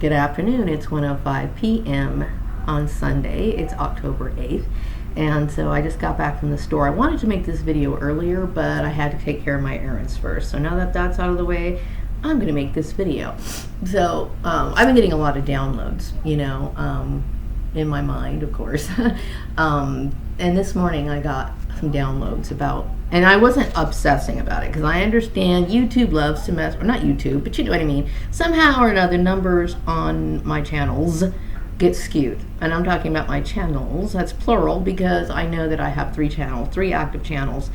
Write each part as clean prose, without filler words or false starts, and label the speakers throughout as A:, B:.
A: Good afternoon. It's 1:05 p.m. on Sunday. It's October 8th. And so I just got back from the store. I wanted to make this video earlier, but I had to take care of my errands first. So now that that's out of the way, I'm going to make this video. So I've been getting a lot of downloads, in my mind, of course. And this morning I got some downloads about, and I wasn't obsessing about it because I understand YouTube loves to mess, or not YouTube, but you know what I mean. Somehow or another, numbers on my channels get skewed. And I'm talking about my channels, that's plural, because I know that I have three active channels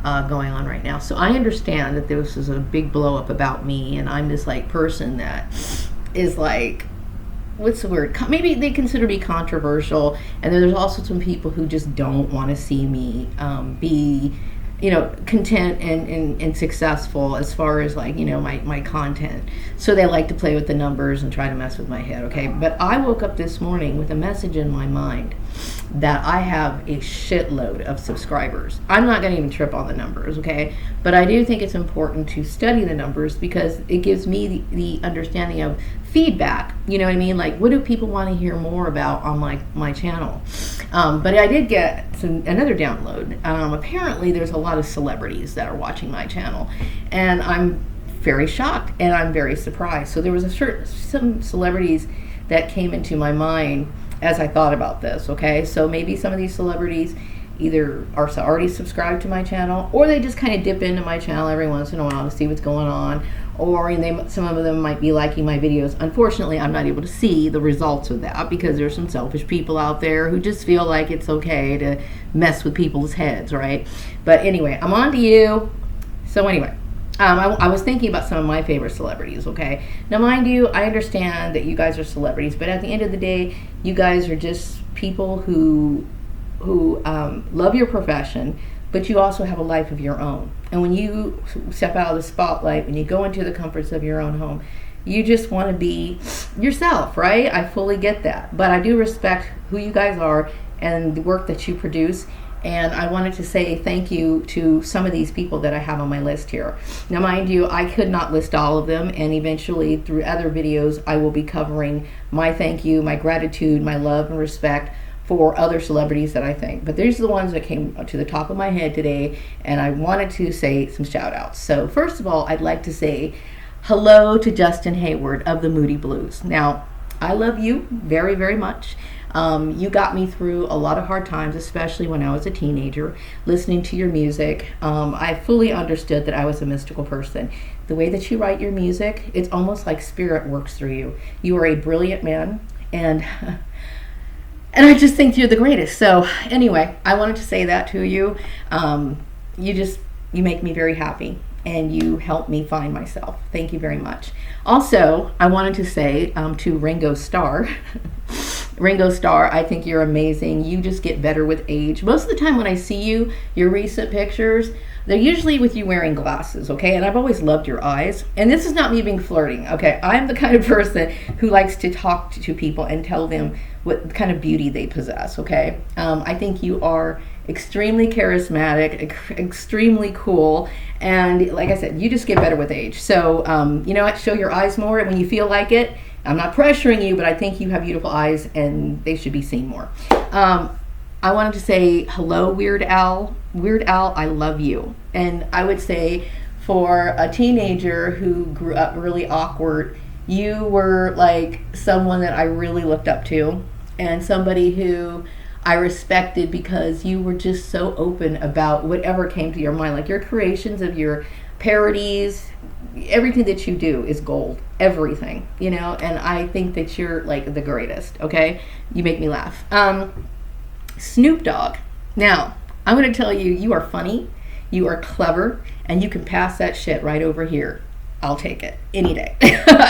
A: going on right now. So I understand that this is a big blow up about me, and I'm this like person that is like, what's the word? Maybe they consider me controversial, and then there's also some people who just don't want to see me be, content and successful as far as like, my content. So they like to play with the numbers and try to mess with my head, okay? But I woke up this morning with a message in my mind that I have a shitload of subscribers. I'm not going to even trip on the numbers, okay? But I do think it's important to study the numbers because it gives me the understanding of feedback, you know what I mean? Like, what do people want to hear more about on my channel? But I did get another download. Apparently there's a lot of celebrities that are watching my channel, and I'm very shocked and I'm very surprised. So there was some celebrities that came into my mind as I thought about this, okay? So maybe some of these celebrities either are already subscribed to my channel, or they just kind of dip into my channel every once in a while to see what's going on, or some of them might be liking my videos. Unfortunately, I'm not able to see the results of that because there's some selfish people out there who just feel like it's okay to mess with people's heads, right? But anyway, I'm on to you. So anyway, I was thinking about some of my favorite celebrities, okay? Now, mind you, I understand that you guys are celebrities, but at the end of the day, you guys are just people who love your profession, but you also have a life of your own. And when you step out of the spotlight, when you go into the comforts of your own home, you just want to be yourself, right? I fully get that. But I do respect who you guys are and the work that you produce. And I wanted to say thank you to some of these people that I have on my list here. Now, mind you, I could not list all of them, and eventually through other videos, I will be covering my thank you, my gratitude, my love and respect for other celebrities that I think. But these are the ones that came to the top of my head today, and I wanted to say some shout outs. So first of all, I'd like to say hello to Justin Hayward of the Moody Blues. Now, I love you very, very much. You got me through a lot of hard times, especially when I was a teenager, listening to your music. I fully understood that I was a mystical person. The way that you write your music, it's almost like spirit works through you. You are a brilliant man, and I just think you're the greatest. So anyway, I wanted to say that to you. You make me very happy, and you help me find myself. Thank you very much. Also, I wanted to say to Ringo Starr, Ringo Starr, I think you're amazing. You just get better with age. Most of the time when I see you, your recent pictures, they're usually with you wearing glasses, okay? And I've always loved your eyes. And this is not me being flirting, okay? I'm the kind of person who likes to talk to people and tell them what kind of beauty they possess, okay? I think you are extremely charismatic, extremely cool, and like I said, you just get better with age. So, you know what? Show your eyes more when you feel like it. I'm not pressuring you, but I think you have beautiful eyes, and they should be seen more. I wanted to say hello, Weird Al. Weird Al, I love you. And I would say for a teenager who grew up really awkward, you were like someone that I really looked up to, and somebody who I respected because you were just so open about whatever came to your mind. Like your creations of your parodies, everything that you do is gold. Everything, and I think that you're like the greatest, okay? You make me laugh. Snoop Dogg. Now, I'm going to tell you, you are funny, you are clever, and you can pass that shit right over here. I'll take it any day.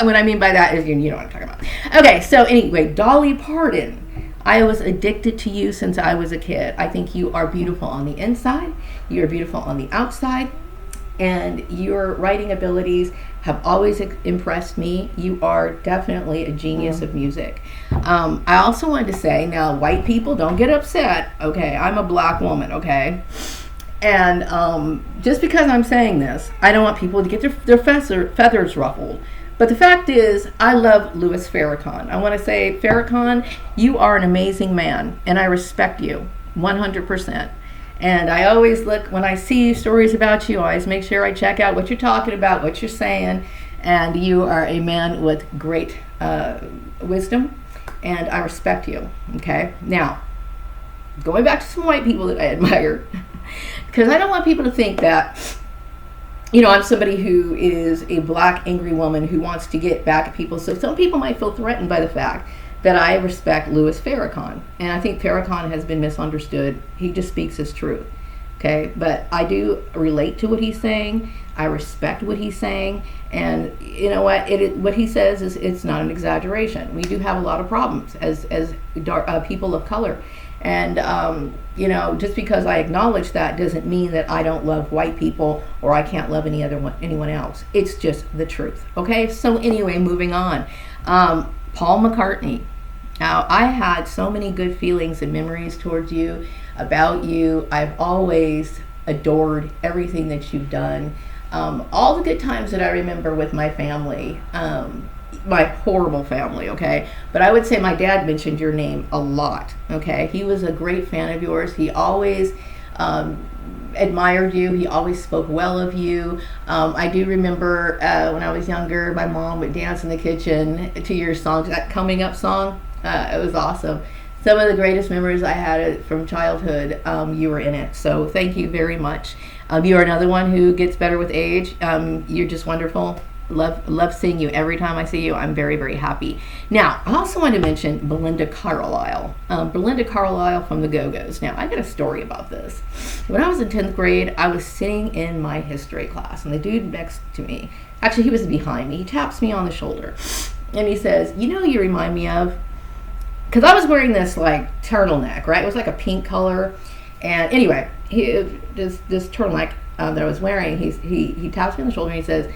A: What I mean by that is, you know what I'm talking about. Okay, so anyway, Dolly Parton. I was addicted to you since I was a kid. I think you are beautiful on the inside, you are beautiful on the outside, and your writing abilities have always impressed me. You are definitely a genius of music. I also wanted to say, now white people, don't get upset, okay? I'm a black woman, okay? And just because I'm saying this, I don't want people to get their feathers ruffled. But the fact is, I love Louis Farrakhan. I want to say, Farrakhan, you are an amazing man, and I respect you 100%. And I always look, when I see stories about you, I always make sure I check out what you're talking about, what you're saying. And you are a man with great wisdom, and I respect you. Okay? Now, going back to some white people that I admire, because I don't want people to think that, you know, I'm somebody who is a black angry woman who wants to get back at people. So some people might feel threatened by the fact that I respect Louis Farrakhan. And I think Farrakhan has been misunderstood. He just speaks his truth. Okay? But I do relate to what he's saying. I respect what he's saying. And you know what? What he says is, it's not an exaggeration. We do have a lot of problems as people of color. And, you know, just because I acknowledge that doesn't mean that I don't love white people or I can't love anyone else. It's just the truth. Okay? So anyway, moving on. Paul McCartney. Now, I had so many good feelings and memories towards you, about you. I've always adored everything that you've done. All the good times that I remember with my family, my horrible family, okay? But I would say my dad mentioned your name a lot, okay? He was a great fan of yours. He always admired you. He always spoke well of you. I do remember when I was younger, my mom would dance in the kitchen to your songs, that Coming Up song. It was awesome. Some of the greatest memories I had from childhood, you were in it. So thank you very much. You are another one who gets better with age. You're just wonderful. Love seeing you. Every time I see you, I'm very, very happy. Now, I also want to mention Belinda Carlisle. Belinda Carlisle from the Go-Go's. Now, I got a story about this. When I was in 10th grade, I was sitting in my history class, and the dude next to me, actually, he was behind me. He taps me on the shoulder, and he says, you know who you remind me of? Because I was wearing this, like, turtleneck, right? It was like a pink color. And anyway, this turtleneck that I was wearing, he taps me on the shoulder, and he says,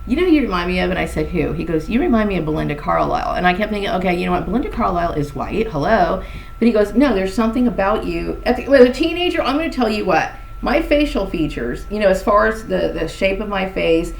A: you know who you remind me of? And I said, who? He goes, you remind me of Belinda Carlisle. And I kept thinking, okay, you know what? Belinda Carlisle is white. Hello. But he goes, no, there's something about you. As a teenager, I'm going to tell you what. My facial features, you know, as far as the shape of my face,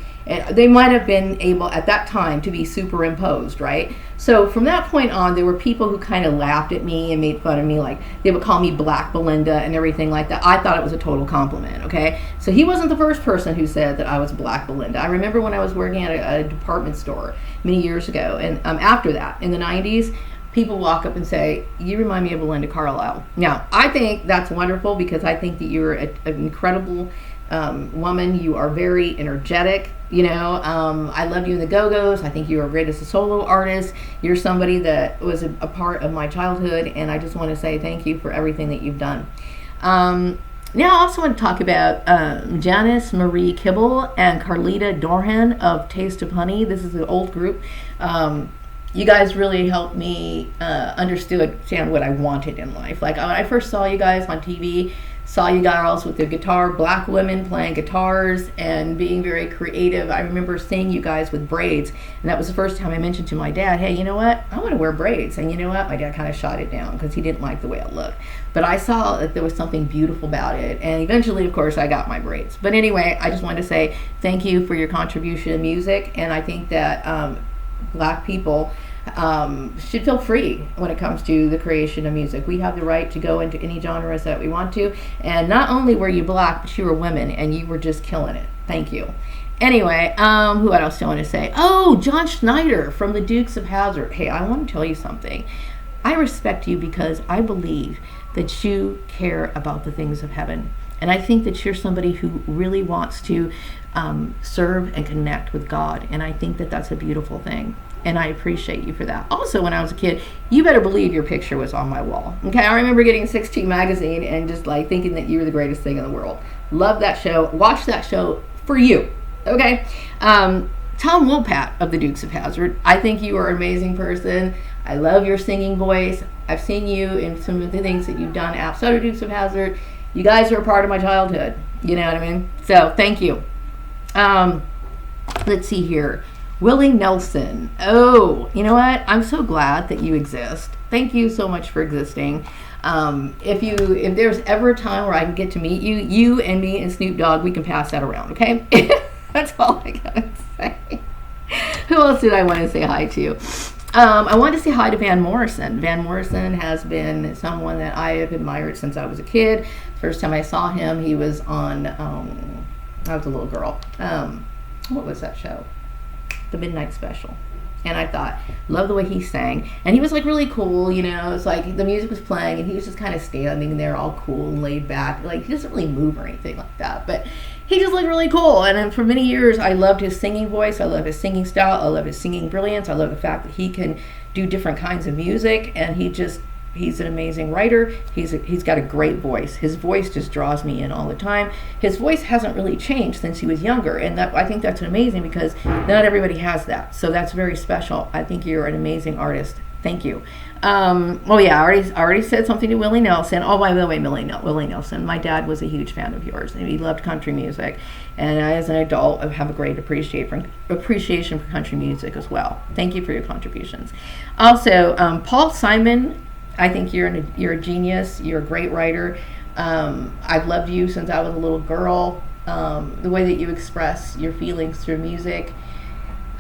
A: they might have been able at that time to be superimposed, right? So from that point on, there were people who kind of laughed at me and made fun of me, like they would call me Black Belinda and everything like that. I thought it was a total compliment, okay? So he wasn't the first person who said that I was Black Belinda. I remember when I was working at a department store many years ago, and after that, in the 90s, people walk up and say, you remind me of Belinda Carlisle. Now, I think that's wonderful because I think that you're an incredible woman. You are very energetic. You know, I love you in the Go-Go's. I think you are great as a solo artist. You're somebody that was a part of my childhood, and I just want to say thank you for everything that you've done. Now, I also want to talk about Janice Marie Kibble and Carlita Dorhan of Taste of Honey. This is an old group. You guys really helped me understand what I wanted in life. Like when I first saw you guys on TV, saw you guys with the guitar, black women playing guitars and being very creative. I remember seeing you guys with braids, and that was the first time I mentioned to my dad, hey, you know what? I want to wear braids. And you know what? My dad kind of shot it down because he didn't like the way it looked. But I saw that there was something beautiful about it, and eventually, of course, I got my braids. But anyway, I just wanted to say thank you for your contribution to music, and I think that black people should feel free when it comes to the creation of music. We have the right to go into any genres that we want to, and not only were you black, but you were women, and you were just killing it. Thank you. Anyway, who else do I want to say? Oh, John Schneider from the Dukes of Hazzard. Hey, I want to tell you something. I respect you because I believe that you care about the things of heaven, and I think that you're somebody who really wants to serve and connect with God, and I think that that's a beautiful thing. And I appreciate you for that. Also, when I was a kid, you better believe your picture was on my wall. Okay, I remember getting 16 magazine and just like thinking that you were the greatest thing in the world. Love that show. Watch that show for you. Okay, Tom Wopat of the Dukes of Hazzard. I think you are an amazing person. I love your singing voice. I've seen you in some of the things that you've done outside of Dukes of Hazzard. You guys are a part of my childhood. You know what I mean? So thank you. Let's see here. Willie Nelson. Oh, you know what? I'm so glad that you exist. Thank you so much for existing. If there's ever a time where I can get to meet you, you and me and Snoop Dogg, we can pass that around, okay? That's all I gotta say. Who else did I want to say hi to? I wanted to say hi to Van Morrison. Van Morrison has been someone that I have admired since I was a kid. First time I saw him, he was on, I was a little girl. What was that show? The Midnight Special. And I thought, love the way he sang. And he was like really cool, you know. It's like the music was playing and he was just kind of standing there all cool and laid back. Like he doesn't really move or anything like that. But he just looked really cool. And then for many years, I loved his singing voice. I love his singing style. I love his singing brilliance. I love the fact that he can do different kinds of music. And he's an amazing writer. He's got a great voice. His voice just draws me in all the time. His voice hasn't really changed since he was younger, and I think that's amazing because not everybody has that. So that's very special. I think you're an amazing artist. Thank you. Oh yeah, I already said something to Willie Nelson. Oh, by the way, Willie Nelson. My dad was a huge fan of yours, and he loved country music. And I, as an adult, have a great appreciation for country music as well. Thank you for your contributions. Also, Paul Simon. I think you're a genius. You're a great writer. I've loved you since I was a little girl. The way that you express your feelings through music,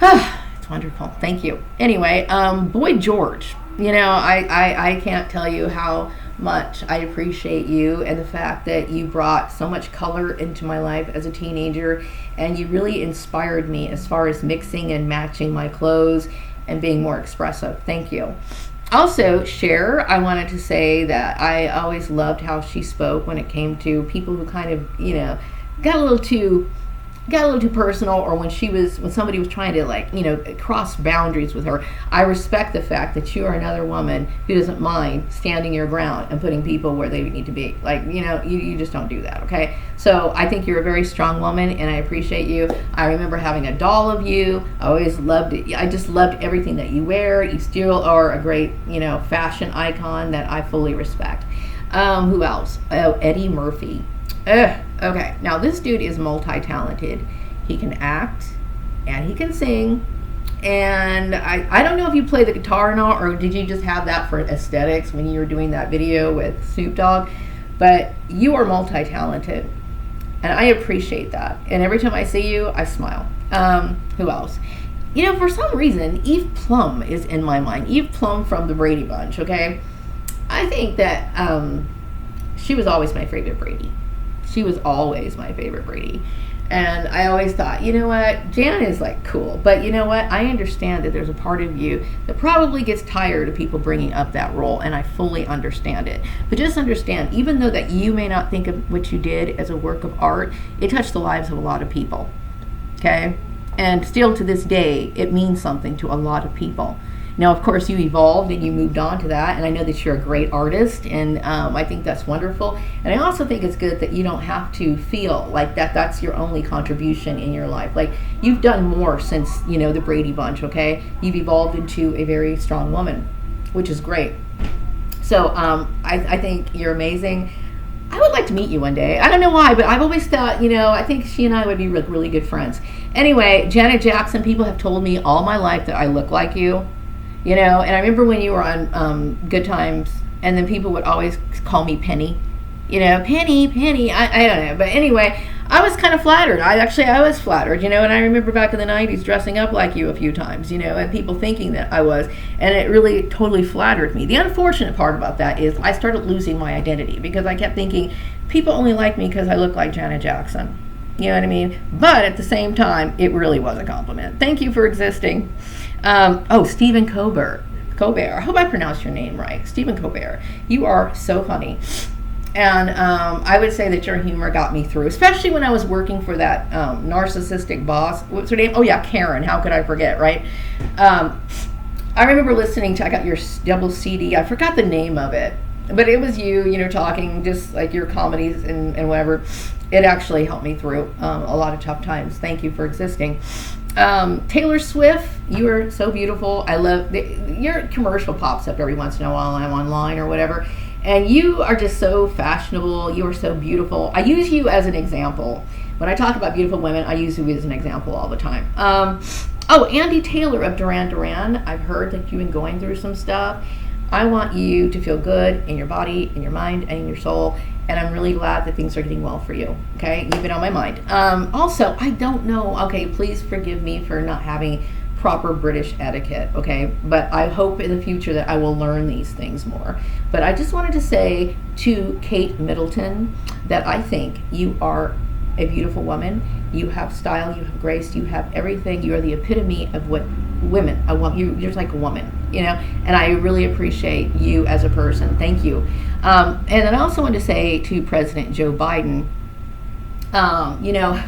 A: it's wonderful. Thank you. Anyway, Boy George, you know, I can't tell you how much I appreciate you and the fact that you brought so much color into my life as a teenager, and you really inspired me as far as mixing and matching my clothes and being more expressive. Thank you. Also, Cher, I wanted to say that I always loved how she spoke when it came to people who kind of, you know, got a little too personal, or when somebody was trying to, like, you know, cross boundaries with her. I respect the fact that you are another woman who doesn't mind standing your ground and putting people where they need to be. Like, you know, you just don't do that, okay? So I think you're a very strong woman, and I appreciate you. I remember having a doll of you. I always loved it. I just loved everything that you wear. You still are a great, you know, fashion icon that I fully respect. Who else? Oh, Eddie Murphy. Okay, now this dude is multi-talented. He can act and he can sing, and I don't know if you play the guitar or not, or did you just have that for aesthetics when you were doing that video with Snoop Dogg, but you are multi-talented and I appreciate that, and every time I see you I smile. Who else? You know, for some reason Eve Plum is in my mind. Eve Plum from the Brady Bunch, okay? I think that she was always my favorite Brady. She was always my favorite Brady. And I always thought, you know what, Janet is like cool, but you know what, I understand that there's a part of you that probably gets tired of people bringing up that role, and I fully understand it. But just understand, even though that you may not think of what you did as a work of art, it touched the lives of a lot of people, okay? And still to this day, it means something to a lot of people. Now, of course, you evolved and you moved on to that, and I know that you're a great artist, and I think that's wonderful. And I also think it's good that you don't have to feel like that's your only contribution in your life. Like, you've done more since, you know, the Brady Bunch, okay? You've evolved into a very strong woman, which is great. So I think you're amazing. I would like to meet you one day. I don't know why, but I've always thought, you know, I think she and I would be really good friends. Anyway, Janet Jackson, people have told me all my life that I look like you. You know, and I remember when you were on Good Times, and then people would always call me Penny. You know, Penny, I don't know. But anyway, I was kind of flattered. I was flattered, you know, and I remember back in the 90s dressing up like you a few times, you know, and people thinking that I was, and it really totally flattered me. The unfortunate part about that is I started losing my identity because I kept thinking people only like me because I look like Janet Jackson. You know what I mean? But at the same time, it really was a compliment. Thank you for existing. Stephen Colbert. I hope I pronounced your name right. Stephen Colbert. You are so funny. And I would say that your humor got me through, especially when I was working for that narcissistic boss. What's her name? Oh, yeah, Karen. How could I forget, right? I remember listening to, I got your double CD. I forgot the name of it. But it was you know, talking just like your comedies and whatever. It actually helped me through a lot of tough times. Thank you for existing. Taylor Swift, you are so beautiful. I love your commercial pops up every once in a while. I'm online or whatever, and you are just so fashionable. You are so beautiful. I use you as an example when I talk about beautiful women. I use you as an example all the time. Andy Taylor of Duran Duran. I've heard that you've been going through some stuff. I want you to feel good in your body, in your mind, and in your soul. And I'm really glad that things are getting well for you. Okay, you've been on my mind. Also, I don't know. Okay, please forgive me for not having proper British etiquette, okay? But I hope in the future that I will learn these things more. But I just wanted to say to Kate Middleton that I think you are a beautiful woman. You have style, you have grace, you have everything. You are the epitome of what women, you're just like a woman, you know, and I really appreciate you as a person. Thank you. And then I also want to say to President Joe Biden, you know,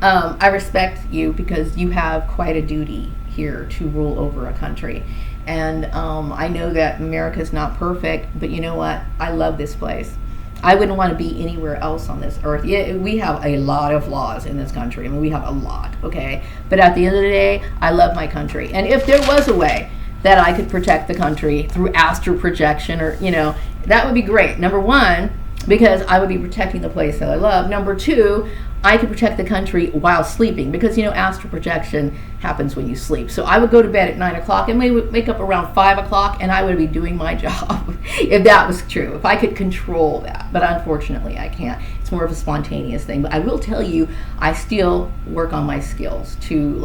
A: I respect you because you have quite a duty here to rule over a country. And I know that America is not perfect, but you know what? I love this place. I wouldn't want to be anywhere else on this earth. Yeah, we have a lot of laws in this country. I mean, we have a lot, okay? But at the end of the day, I love my country. And if there was a way that I could protect the country through astral projection or, you know, that would be great. Number one, because I would be protecting the place that I love. Number two, I could protect the country while sleeping because, you know, astral projection happens when you sleep. So I would go to bed at 9 o'clock and maybe wake up around 5 o'clock and I would be doing my job if that was true, if I could control that. But unfortunately, I can't. It's more of a spontaneous thing. But I will tell you, I still work on my skills to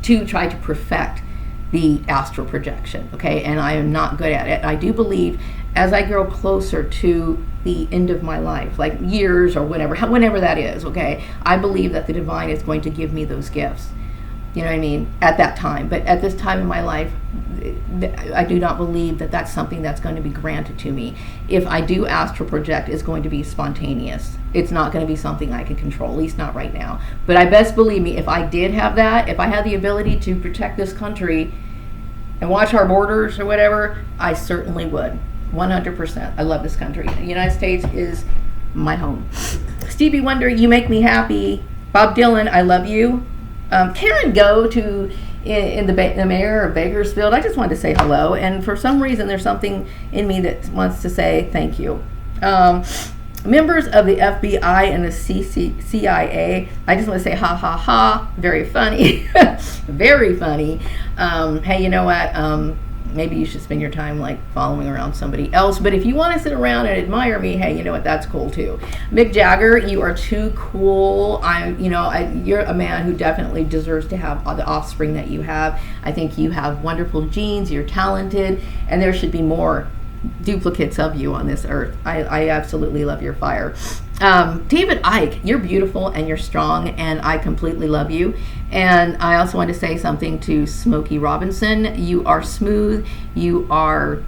A: try to perfect the astral projection, okay? And I am not good at it. I do believe as I grow closer to the end of my life, like years or whenever that is, okay, I believe that the divine is going to give me those gifts. You know what I mean? At that time. But at this time in my life, I do not believe that that's something that's going to be granted to me. If I do astral project, it's going to be spontaneous. It's not going to be something I can control, at least not right now. But I best believe me, if I did have that, if I had the ability to protect this country and watch our borders or whatever, I certainly would. 100%. I love this country. The United States is my home. Stevie Wonder, you make me happy. Bob Dylan, I love you. Karen Go in the mayor of Bakersfield. I just wanted to say hello, and for some reason there's something in me that wants to say thank you. Members of the FBI and the CIA, I just want to say ha ha ha, very funny. Very funny. Hey, you know what? Maybe you should spend your time like following around somebody else. But if you want to sit around and admire me, hey, you know what? That's cool too. Mick Jagger, you are too cool. You're a man who definitely deserves to have the offspring that you have. I think you have wonderful genes. You're talented, and there should be more duplicates of you on this earth. I absolutely love your fire. David Icke, you're beautiful and you're strong, and I completely love you. And I also want to say something to Smokey Robinson. You are smooth. You are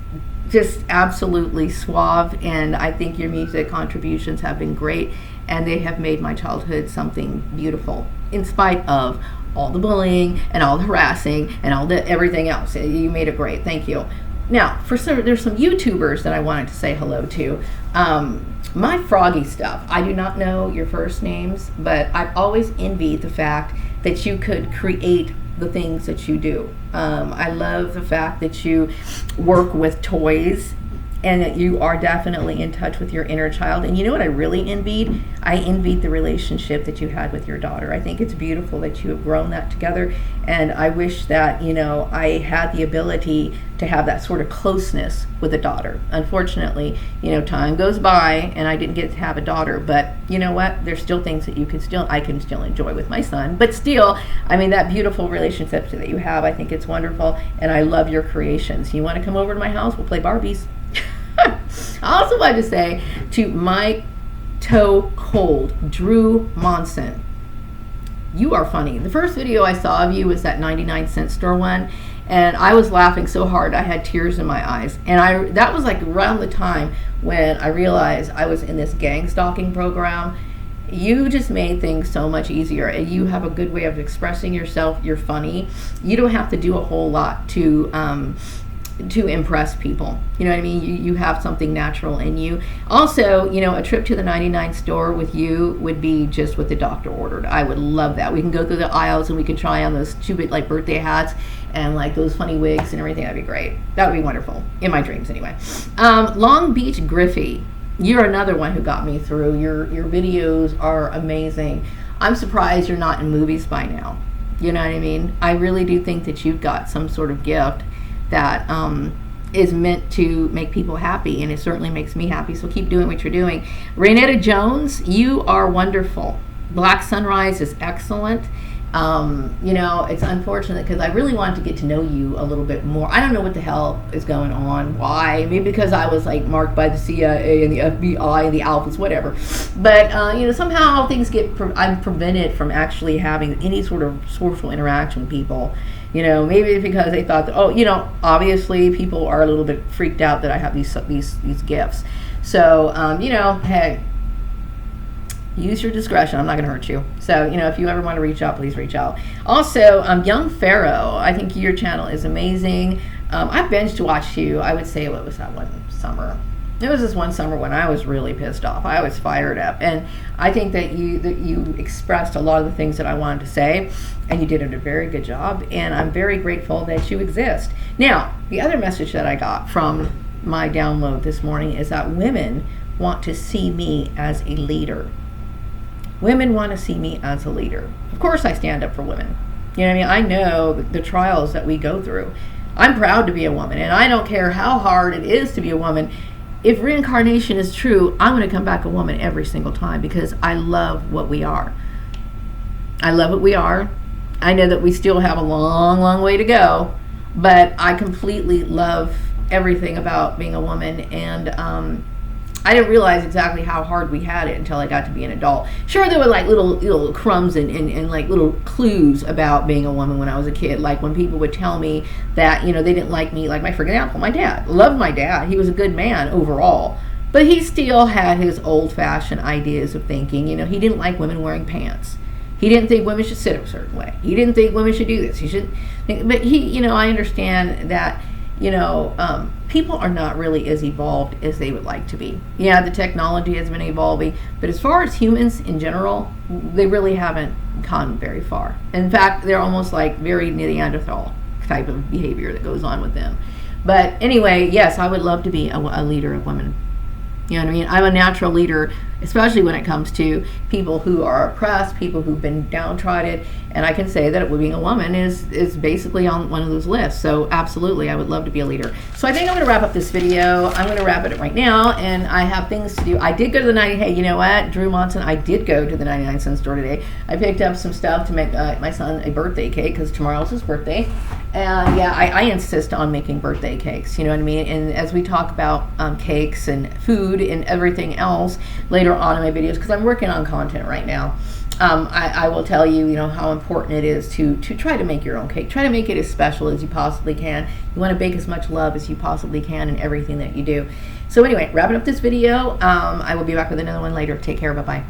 A: just absolutely suave, and I think your music contributions have been great, and they have made my childhood something beautiful in spite of all the bullying and all the harassing and all the everything else. You made it great. Thank you. Now, there's some YouTubers that I wanted to say hello to. My Froggy stuff. I do not know your first names, but I've always envied the fact that you could create the things that you do. I love the fact that you work with toys and that you are definitely in touch with your inner child. And you know what I really envied? I envied the relationship that you had with your daughter. I think it's beautiful that you have grown that together. And I wish that, I had the ability to have that sort of closeness with a daughter. Unfortunately, time goes by and I didn't get to have a daughter, but you know what? There's still things that I can still enjoy with my son. But still, that beautiful relationship that you have, I think it's wonderful. And I love your creations. You want to come over to my house? We'll play Barbies. I also wanted to say to my toe cold, Drew Monson, you are funny. The first video I saw of you was that 99-cent store one, and I was laughing so hard I had tears in my eyes. And that was like around the time when I realized I was in this gang stalking program. You just made things so much easier, and you have a good way of expressing yourself. You're funny. You don't have to do a whole lot to impress people. You know what I mean? You have something natural in you. Also, a trip to the 99 store with you would be just what the doctor ordered. I would love that. We can go through the aisles and we can try on those stupid birthday hats and those funny wigs and everything. That'd be great. That would be wonderful. In my dreams anyway. Long Beach Griffey, you're another one who got me through. Your videos are amazing. I'm surprised you're not in movies by now. You know what I mean? I really do think that you've got some sort of gift that is meant to make people happy, and it certainly makes me happy, so keep doing what you're doing. Raynetta Jones, you are wonderful. Black Sunrise is excellent, You know, it's unfortunate because I really wanted to get to know you a little bit more. I don't know what the hell is going on. Why? Maybe because I was like marked by the CIA and the FBI and the Alphas, whatever. But you know, somehow things I'm prevented from actually having any sort of social interaction with people. You know, maybe it's because they thought that, oh, you know, obviously people are a little bit freaked out that I have these gifts. So you know, hey, use your discretion. I'm not going to hurt you. So, you know, if you ever want to reach out, please reach out. Also, Young Pharaoh, I think your channel is amazing. I've binged watched you. I would say, what was that one summer? It was this one summer when I was really pissed off. I was fired up. And I think that you expressed a lot of the things that I wanted to say, and you did a very good job. And I'm very grateful that you exist. Now, the other message that I got from my download this morning is that women want to see me as a leader. Women want to see me as a leader. Of course I stand up for women. You know what I mean? I know the trials that we go through. I'm proud to be a woman, and I don't care how hard it is to be a woman. If reincarnation is true, I'm going to come back a woman every single time because I love what we are. I love what we are. I know that we still have a long, long way to go, but I completely love everything about being a woman, and I didn't realize exactly how hard we had it until I got to be an adult. Sure, there were like little crumbs and like little clues about being a woman when I was a kid. Like when people would tell me that, you know, they didn't like me. Like for example, my dad. Loved my dad. He was a good man overall. But he still had his old-fashioned ideas of thinking. You know, he didn't like women wearing pants. He didn't think women should sit a certain way. He didn't think women should do this. He should, but he, you know, I understand that, you know, people are not really as evolved as they would like to be. Yeah, the technology has been evolving, but as far as humans in general, they really haven't gone very far. In fact, they're almost like very Neanderthal type of behavior that goes on with them. But anyway, yes, I would love to be a leader of women. You know what I mean? I'm a natural leader, especially when it comes to people who are oppressed, people who've been downtrodden, and I can say that being a woman is basically on one of those lists. So absolutely, I would love to be a leader. So I think I'm going to wrap up this video. I'm going to wrap it right now, and I have things to do. I did go to the hey, you know what, Drew Monson, I did go to the 99-cent store today. I picked up some stuff to make my son a birthday cake because tomorrow's his birthday. And yeah, I insist on making birthday cakes, you know what I mean? And as we talk about cakes and food and everything else later on in my videos, because I'm working on content right now, I will tell you, you know, how important it is to try to make your own cake. Try to make it as special as you possibly can. You want to bake as much love as you possibly can in everything that you do. So anyway, wrapping up this video. I will be back with another one later. Take care. Bye-bye.